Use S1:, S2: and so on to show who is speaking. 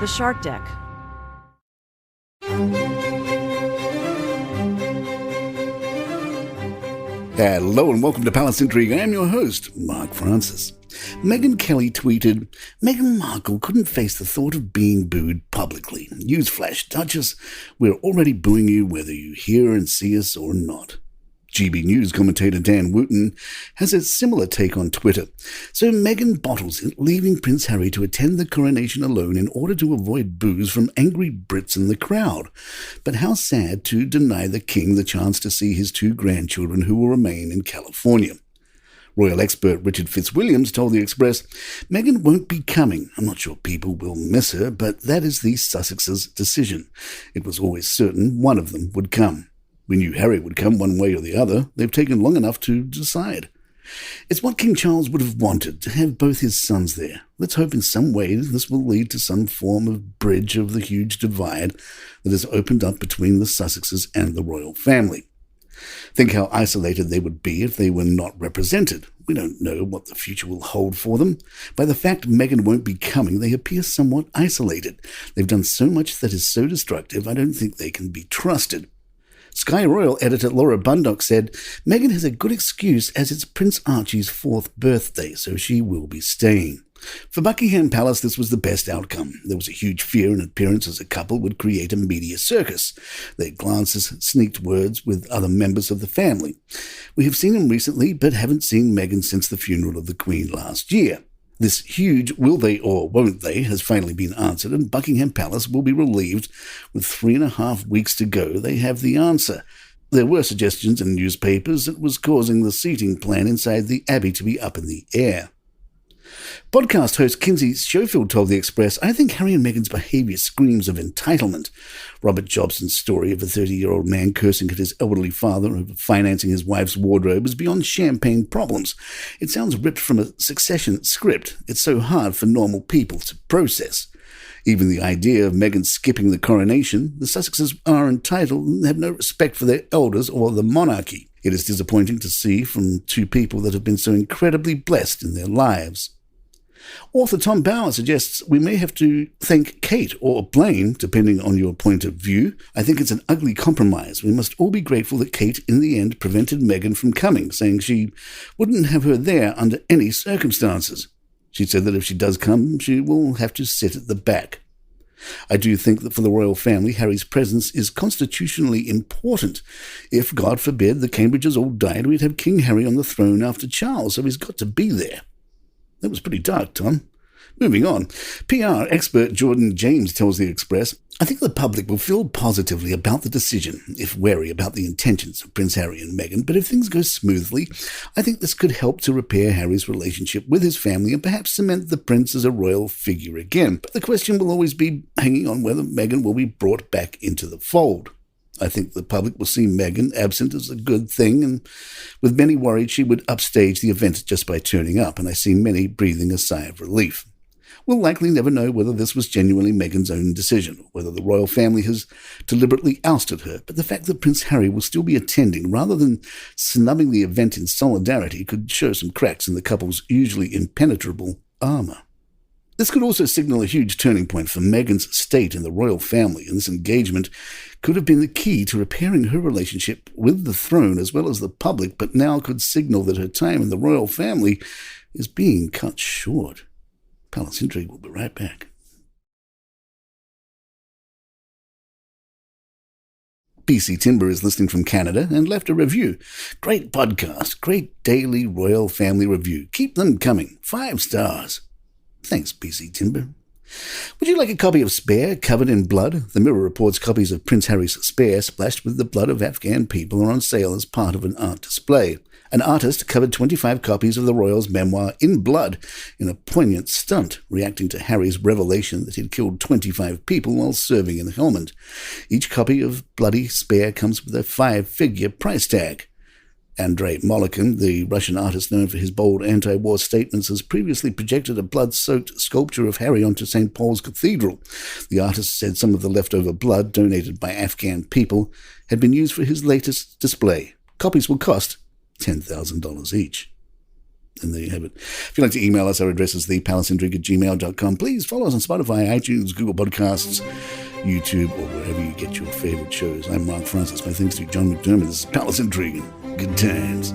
S1: The Shark Deck.
S2: Hello and welcome to Palace Intrigue. I am your host, Mark Francis. Meghan Kelly tweeted, Meghan Markle couldn't face the thought of being booed publicly. Newsflash, Duchess, we're already booing you whether you hear and see us or not. GB News commentator Dan Wooten has a similar take on Twitter. So Meghan bottles it, leaving Prince Harry to attend the coronation alone in order to avoid boos from angry Brits in the crowd. But how sad to deny the king the chance to see his two grandchildren who will remain in California. Royal expert Richard Fitzwilliams told The Express, Meghan won't be coming. I'm not sure people will miss her, but that is the Sussexes' decision. It was always certain one of them would come. We knew Harry would come one way or the other. They've taken long enough to decide. It's what King Charles would have wanted, to have both his sons there. Let's hope in some way this will lead to some form of bridge of the huge divide that has opened up between the Sussexes and the royal family. Think how isolated they would be if they were not represented. We don't know what the future will hold for them. By the fact Meghan won't be coming, they appear somewhat isolated. They've done so much that is so destructive, I don't think they can be trusted. Sky Royal editor Laura Bundock said, Meghan has a good excuse as it's Prince Archie's 4th birthday, so she will be staying. For Buckingham Palace, this was the best outcome. There was a huge fear an appearance as a couple would create a media circus. Their glances sneaked words with other members of the family. We have seen them recently, but haven't seen Meghan since the funeral of the Queen last year. This huge will they or won't they has finally been answered, and Buckingham Palace will be relieved. With 3.5 weeks to go, they have the answer. There were suggestions in newspapers that was causing the seating plan inside the Abbey to be up in the air. Podcast host Kinsey Schofield told The Express, I think Harry and Meghan's behaviour screams of entitlement. Robert Jobson's story of a 30-year-old man cursing at his elderly father over financing his wife's wardrobe is beyond champagne problems. It sounds ripped from a Succession script. It's so hard for normal people to process. Even the idea of Meghan skipping the coronation, the Sussexes are entitled and have no respect for their elders or the monarchy. It is disappointing to see from two people that have been so incredibly blessed in their lives. Author Tom Bauer suggests we may have to thank Kate or blame, depending on your point of view. I think it's an ugly compromise. We must all be grateful that Kate, in the end, prevented Meghan from coming, saying she wouldn't have her there under any circumstances. She said that if she does come, she will have to sit at the back. I do think that for the royal family, Harry's presence is constitutionally important. If, God forbid, the Cambridges all died, we'd have King Harry on the throne after Charles, so he's got to be there. That was pretty dark, Tom. Moving on. PR expert Jordan James tells The Express, I think the public will feel positively about the decision, if wary about the intentions of Prince Harry and Meghan, but if things go smoothly, I think this could help to repair Harry's relationship with his family and perhaps cement the prince as a royal figure again. But the question will always be hanging on whether Meghan will be brought back into the fold. I think the public will see Meghan absent as a good thing, and with many worried she would upstage the event just by turning up, and I see many breathing a sigh of relief. We'll likely never know whether this was genuinely Meghan's own decision, or whether the royal family has deliberately ousted her, but the fact that Prince Harry will still be attending rather than snubbing the event in solidarity could show some cracks in the couple's usually impenetrable armour. This could also signal a huge turning point for Meghan's state in the royal family, and this engagement could have been the key to repairing her relationship with the throne as well as the public, but now could signal that her time in the royal family is being cut short. Palace Intrigue will be right back. BC Timber is listening from Canada and left a review. Great podcast, great daily royal family review. Keep them coming. 5 stars. Thanks, BC Timber. Would you like a copy of Spare covered in blood? The Mirror reports copies of Prince Harry's Spare splashed with the blood of Afghan people are on sale as part of an art display. An artist covered 25 copies of the royal's memoir in blood in a poignant stunt, reacting to Harry's revelation that he'd killed 25 people while serving in Helmand. Each copy of Bloody Spare comes with a 5-figure price tag. Andrei Molokin, the Russian artist known for his bold anti-war statements, has previously projected a blood-soaked sculpture of Harry onto St. Paul's Cathedral. The artist said some of the leftover blood donated by Afghan people had been used for his latest display. Copies will cost $10,000 each. And there you have it. If you'd like to email us, our address is thepalaceintrigue@gmail.com. Please follow us on Spotify, iTunes, Google Podcasts, YouTube, or wherever you get your favourite shows. I'm Mark Francis. My thanks to John McDermott. This is Palace Intrigue. Good times.